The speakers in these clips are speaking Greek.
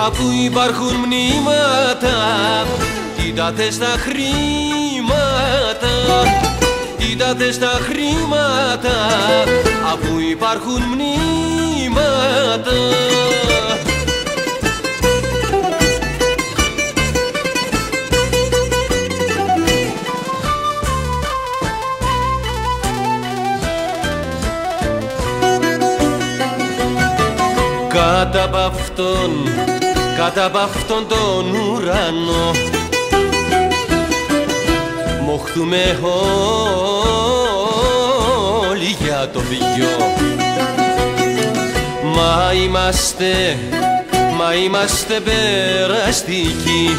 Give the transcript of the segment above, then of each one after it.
Αφού υπάρχουν μνήματα, τι τα θες τα χρήματα, τι τα θες τα χρήματα, αφού υπάρχουν μνήματα. Κάτω απ' αυτόν τον ουρανό μοχθούμε όλοι για το δυο. Μα είμαστε περαστικοί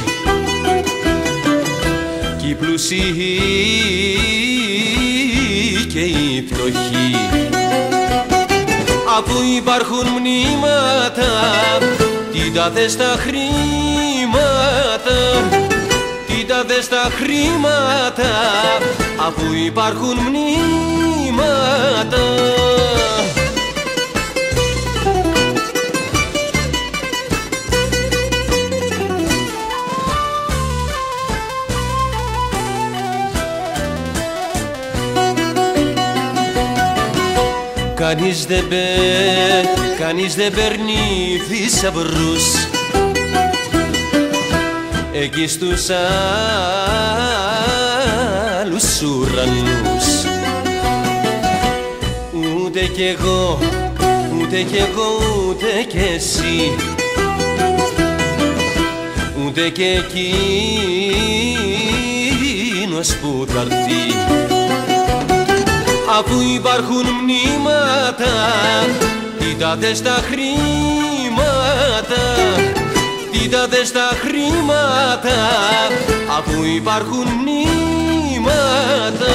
κι οι πλούσιοι και οι φτωχοί. Αφού υπάρχουν μνήματα, τι τα θες τα χρήματα, τι τα θες τα χρήματα, αφού υπάρχουν μνήματα. Κανείς δεν παίρνει θησαυρούς εκεί στους άλλους ουρανούς. Ούτε κι εγώ, ούτε κι εγώ, ούτε κι εσύ, ούτε κι εκείνος που θα έρθει. Αφού υπάρχουν μνήματα, τι τα θες τα χρήματα, τι τα θες τα χρήματα, αφού υπάρχουν μνήματα.